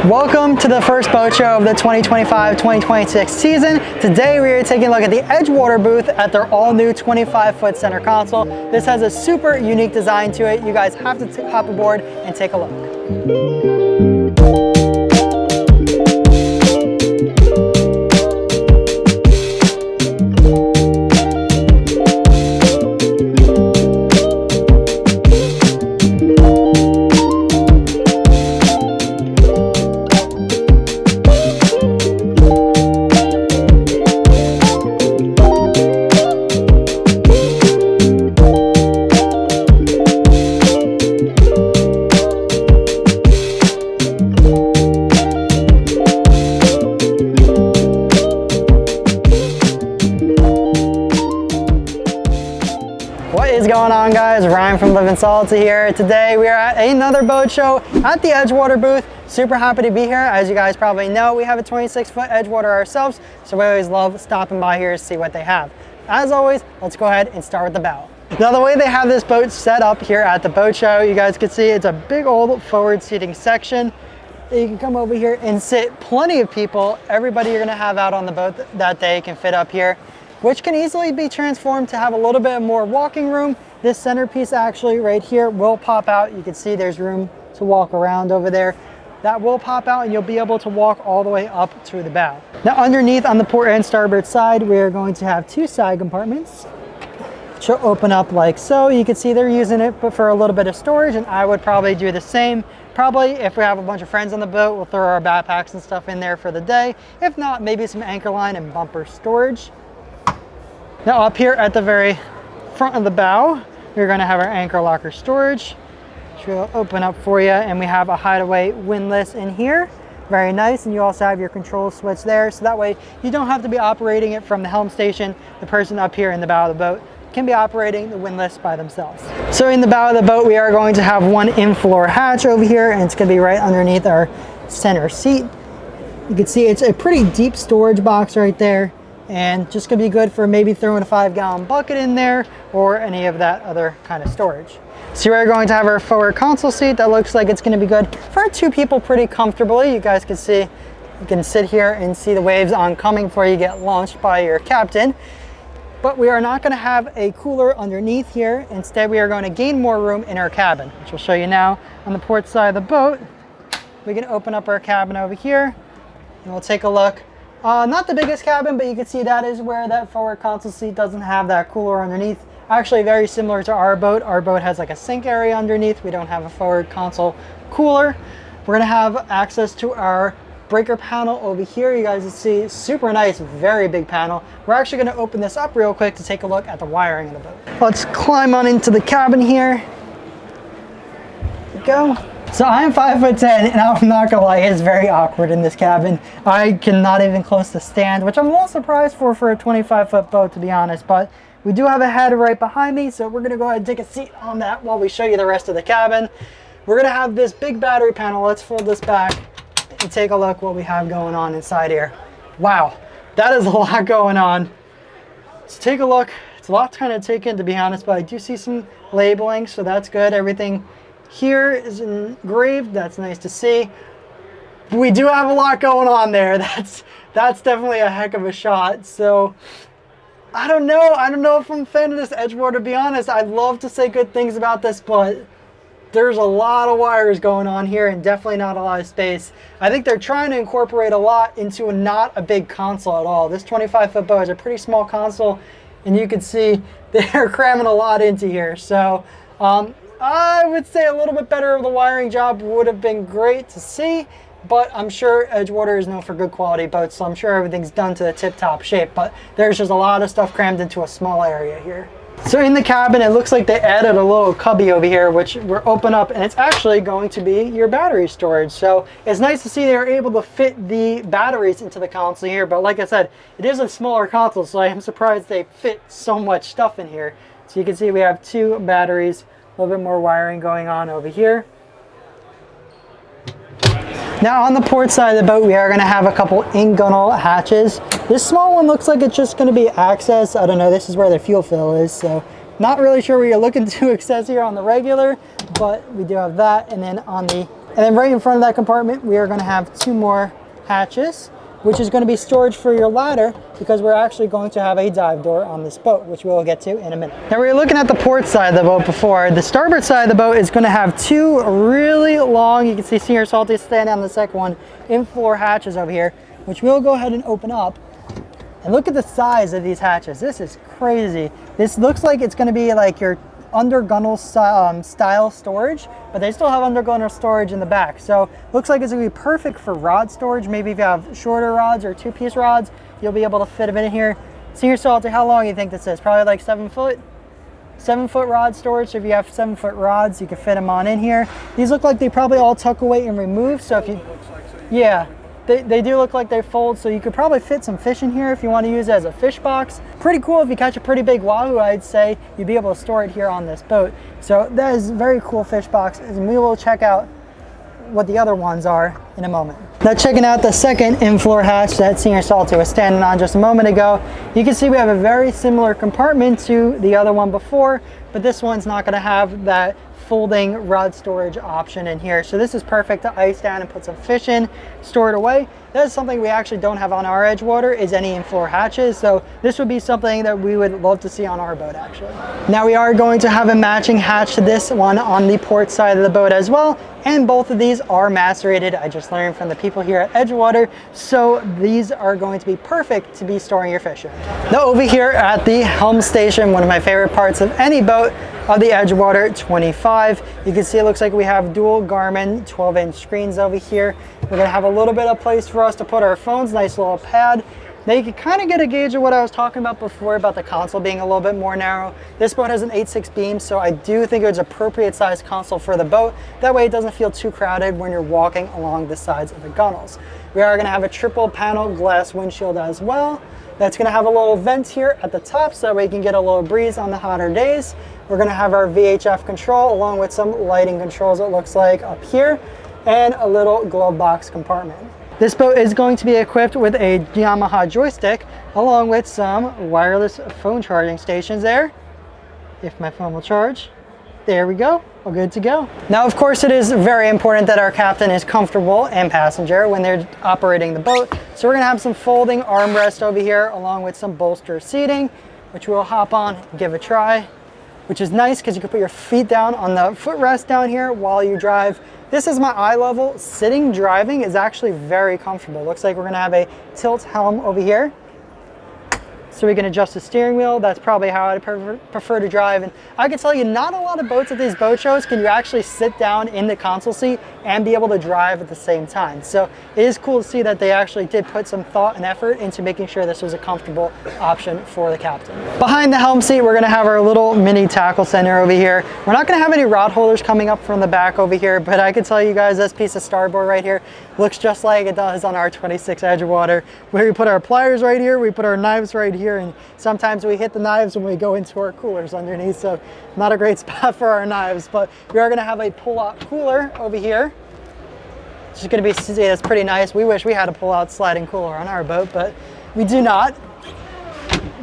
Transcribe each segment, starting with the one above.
Welcome to the first boat show of the 2025-2026 season. Today we are taking a look at the EdgeWater booth at their all-new 25-foot center console. This has a super unique design to it. You guys have to hop aboard and take a look. What is going on, guys? Ryan from Livin here. Today we are at another boat show at the EdgeWater booth. Super happy to be here. As you guys probably know, we have a 26-foot EdgeWater ourselves, so we always love stopping by here to see what they have. As always, let's go ahead and start with the bow. Now, the way they have this boat set up here at the boat show, you guys can see it's a big old forward seating section. You can come over here and sit plenty of people. Everybody you're gonna have out on the boat that day can fit up here, which can easily be transformed to have a little bit more walking room. This centerpiece actually right here will pop out. You can see there's room to walk around over there. That will pop out and you'll be able to walk all the way up to the bow. Now, underneath on the port and starboard side, we're going to have two side compartments, which will open up like so. You can see they're using it for a little bit of storage, and I would probably do the same. Probably if we have a bunch of friends on the boat, we'll throw our backpacks and stuff in there for the day. If not, maybe some anchor line and bumper storage. Now, up here at the very front of the bow, we're going to have our anchor locker storage, which will open up for you, and we have a hideaway windlass in here. Very nice, and you also have your control switch there, so that way you don't have to be operating it from the helm station. The person up here in the bow of the boat can be operating the windlass by themselves. So in the bow of the boat, we are going to have one in-floor hatch over here, and it's going to be right underneath our center seat. You can see it's a pretty deep storage box right there, and just gonna be good for maybe throwing a 5-gallon bucket in there or any of that other kind of storage. So we're going to have our forward console seat that looks like it's gonna be good for two people pretty comfortably. You guys can see, you can sit here and see the waves oncoming before you get launched by your captain. But we are not gonna have a cooler underneath here. Instead, we are going to gain more room in our cabin, which we'll show you now. On the port side of the boat, we can open up our cabin over here and we'll take a look. Not the biggest cabin, but you can see that is where that forward console seat doesn't have that cooler underneath. Actually, very similar to our boat. Our boat has like a sink area underneath. We don't have a forward console cooler. We're gonna have access to our breaker panel over here. You guys can see super nice, very big panel. We're actually gonna open this up real quick to take a look at the wiring of the boat. Let's climb on into the cabin here. There we go. So I'm 5'10", and I'm not gonna lie, it's very awkward in this cabin. I cannot even close the stand, which I'm a little surprised for a 25-foot boat, to be honest. But we do have a head right behind me, so we're gonna go ahead and take a seat on that while we show you the rest of the cabin. We're gonna have this big battery panel. Let's fold this back and take a look what we have going on inside here. Wow, that is a lot going on. Let's take a look. It's a lot to kind of take in, to be honest, but I do see some labeling, so that's good. Everything here is engraved. That's nice to see. We do have a lot going on there. That's definitely a heck of a shot. So I don't know if I'm a fan of this EdgeWater, to be honest. I'd love to say good things about this, but there's a lot of wires going on here and definitely not a lot of space. I think they're trying to incorporate a lot into not a big console at all. This 25-foot boat is a pretty small console, and you can see they're cramming a lot into here. So I would say a little bit better of the wiring job would have been great to see, but I'm sure EdgeWater is known for good quality boats, so I'm sure everything's done to a tip-top shape, but there's just a lot of stuff crammed into a small area here. So in the cabin, it looks like they added a little cubby over here, which we're open up, and it's actually going to be your battery storage. So it's nice to see they are able to fit the batteries into the console here, but like I said, it is a smaller console, so I am surprised they fit so much stuff in here. So you can see we have two batteries, a little bit more wiring going on over here. Now on the port side of the boat, we are going to have a couple in-gunnel hatches. This small one looks like it's just going to be access. I don't know, this is where the fuel fill is, so not really sure what you're looking to access here on the regular, but we do have that. And then on the And then right in front of that compartment, we are going to have 2 more hatches, which is going to be storage for your ladder, because we're actually going to have a dive door on this boat, which we'll get to in a minute. Now we were looking at the port side of the boat before. The starboard side of the boat is going to have 2 really long, you can see Senior Salty standing on the second one, in-floor hatches over here, which we'll go ahead and open up. And look at the size of these hatches. This is crazy. This looks like it's going to be like your under gunnel style storage, but they still have under gunnel storage in the back. So looks like it's going to be perfect for rod storage. Maybe if you have shorter rods or 2-piece rods, you'll be able to fit them in here. Senior Salty, how long do you think this is? Probably like 7 foot? 7-foot rod storage. So if you have 7-foot rods, you can fit them on in here. These look like they probably all tuck away and remove. So if you, yeah. They do look like they fold, so you could probably fit some fish in here if you want to use it as a fish box. Pretty cool. If you catch a pretty big wahoo, I'd say you'd be able to store it here on this boat. So that is a very cool fish box, and we will check out what the other ones are in a moment. Now checking out the second in-floor hatch that Senior Salty was standing on just a moment ago, you can see we have a very similar compartment to the other one before, but this one's not going to have that folding rod storage option in here. So this is perfect to ice down and put some fish in, store it away. That is something we actually don't have on our Edgewater, is any in-floor hatches. So this would be something that we would love to see on our boat actually. Now we are going to have a matching hatch to this one on the port side of the boat as well. And both of these are macerated. I just learned from the people here at Edgewater. So these are going to be perfect to be storing your fish in. Now over here at the Helm station, one of my favorite parts of any boat, of the EdgeWater 25. You can see it looks like we have dual Garmin 12-inch screens over here. We're going to have a little bit of place for us to put our phones, nice little pad. Now you can kind of get a gauge of what I was talking about before about the console being a little bit more narrow. This boat has an 8.6 beam, so I do think it's appropriate sized console for the boat. That way it doesn't feel too crowded when you're walking along the sides of the gunnels. We are going to have a triple panel glass windshield as well. That's going to have a little vent here at the top so that way you can get a little breeze on the hotter days. We're going to have our VHF control along with some lighting controls, it looks like, up here, and a little glove box compartment. This boat is going to be equipped with a Yamaha joystick along with some wireless phone charging stations there, if my phone will charge. There we go, all good to go. Now, of course, it is very important that our captain is comfortable and passenger when they're operating the boat. So we're gonna have some folding armrest over here along with some bolster seating, which we'll hop on and give a try, which is nice because you can put your feet down on the footrest down here while you drive. This is my eye level. Sitting driving is actually very comfortable. Looks like we're gonna have a tilt helm over here, so we can adjust the steering wheel. That's probably how I prefer to drive. And I can tell you, not a lot of boats at these boat shows can you actually sit down in the console seat and be able to drive at the same time. So it is cool to see that they actually did put some thought and effort into making sure this was a comfortable option for the captain. Behind the helm seat, we're gonna have our little mini tackle center over here. We're not gonna have any rod holders coming up from the back over here, but I can tell you guys this piece of starboard right here looks just like it does on our 26 Edgewater, where we put our pliers right here, we put our knives right here, and sometimes we hit the knives when we go into our coolers underneath, so not a great spot for our knives. But we are going to have a pull-out cooler over here. It's just going to be, it's pretty nice. We wish we had a pull-out sliding cooler on our boat, but we do not.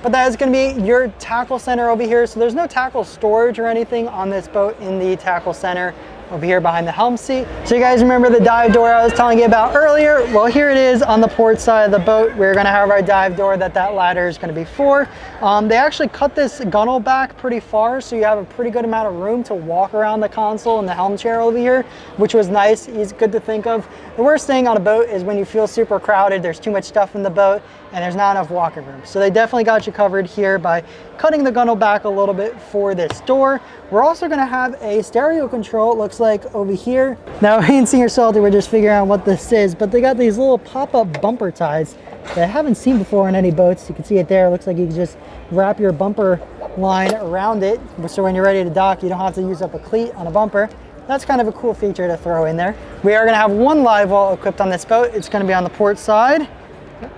But that is going to be your tackle center over here. So there's no tackle storage or anything on this boat in the tackle center over here behind the helm seat. So you guys remember the dive door I was telling you about earlier? Well, here it is on the port side of the boat. We're going to have our dive door that ladder is going to be for. They actually cut this gunnel back pretty far, so you have a pretty good amount of room to walk around the console and the helm chair over here, which was nice. It's good to think of. The worst thing on a boat is when you feel super crowded, there's too much stuff in the boat, and there's not enough walking room. So they definitely got you covered here by cutting the gunnel back a little bit for this door. We're also going to have a stereo control, it looks like, over here. Now, me and Senior Salty were just figuring out what this is, but they got these little pop-up bumper ties that I haven't seen before on any boats. You can see it there. It looks like you can just wrap your bumper line around it, so when you're ready to dock, you don't have to use up a cleat on a bumper. That's kind of a cool feature to throw in there. We are going to have one live well equipped on this boat. It's going to be on the port side.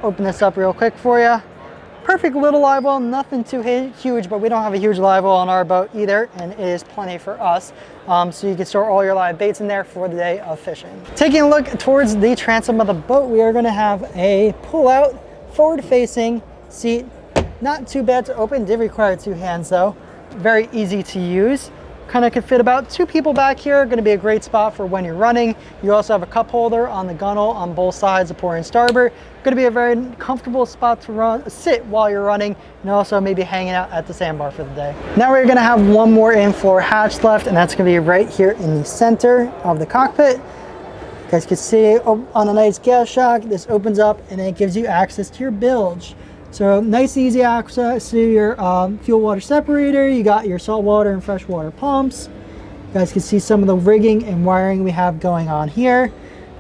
Open this up real quick for you. Perfect little live well, nothing too huge, but we don't have a huge live well on our boat either, and it is plenty for us. So you can store all your live baits in there for the day of fishing. Taking a look towards the transom of the boat, we are going to have a pull-out, forward-facing seat. Not too bad to open, did require two hands though. Very easy to use. Kind of could fit about 2 people back here. Going to be a great spot for when you're running. You also have a cup holder on the gunnel on both sides of port and starboard. Going to be a very comfortable spot to sit while you're running, and also maybe hanging out at the sandbar for the day. Now we're going to have one more in-floor hatch left, and that's going to be right here in the center of the cockpit. You guys can see on a nice gas shock, this opens up and it gives you access to your bilge. So nice easy access to your fuel water separator. You got your saltwater and freshwater pumps. You guys can see some of the rigging and wiring we have going on here.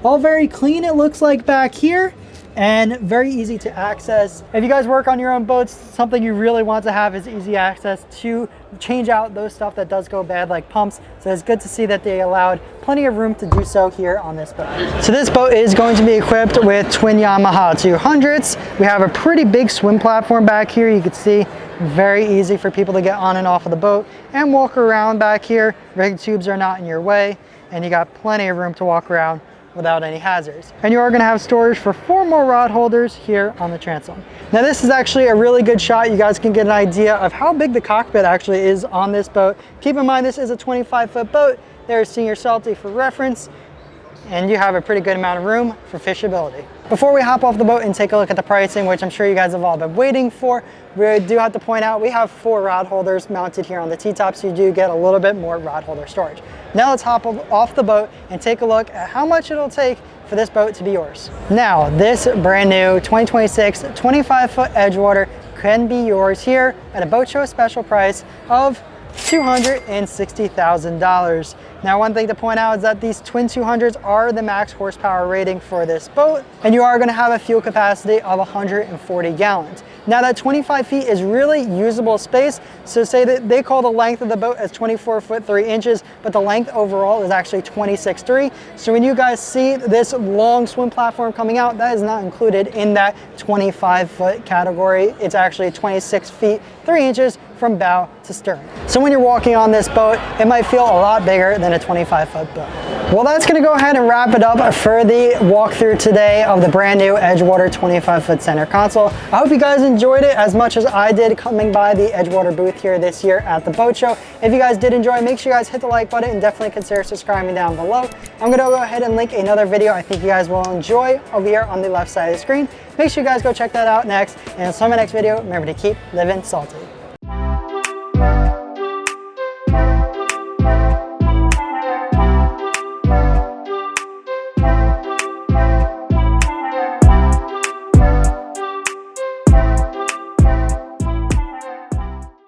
All very clean, it looks like back here, and very easy to access. If you guys work on your own boats, something you really want to have is easy access to change out those stuff that does go bad, like pumps. So it's good to see that they allowed plenty of room to do so here on this boat. So this boat is going to be equipped with twin Yamaha 200s. We have a pretty big swim platform back here. You can see very easy for people to get on and off of the boat and walk around back here. Rig tubes are not in your way, and you got plenty of room to walk around without any hazards. And you are going to have storage for 4 more rod holders here on the transom. Now this is actually a really good shot. You guys can get an idea of how big the cockpit actually is on this boat. Keep in mind this is a 25-foot boat. There's Senior Salty for reference, and you have a pretty good amount of room for fishability. Before we hop off the boat and take a look at the pricing, which I'm sure you guys have all been waiting for, we do have to point out we have 4 rod holders mounted here on the T-top, so you do get a little bit more rod holder storage. Now let's hop off the boat and take a look at how much it'll take for this boat to be yours. Now, this brand new 2026 25-foot Edgewater can be yours here at a boat show special price of $260,000. Now, one thing to point out is that these twin 200s are the max horsepower rating for this boat, and you are going to have a fuel capacity of 140 gallons. Now that 25 feet is really usable space, so say that they call the length of the boat as 24 foot 3 inches, but the length overall is actually 26.3. So when you guys see this long swim platform coming out, that is not included in that 25 foot category. It's actually 26 feet 3 inches from bow to stern. So when you're walking on this boat, it might feel a lot bigger than a 25-foot boat. Well, that's gonna go ahead and wrap it up for the walkthrough today of the brand new EdgeWater 25-foot center console. I hope you guys enjoyed it as much as I did coming by the EdgeWater booth here this year at the boat show. If you guys did enjoy, make sure you guys hit the like button and definitely consider subscribing down below. I'm gonna go ahead and link another video I think you guys will enjoy over here on the left side of the screen. Make sure you guys go check that out next. And until my next video, remember to keep living salty.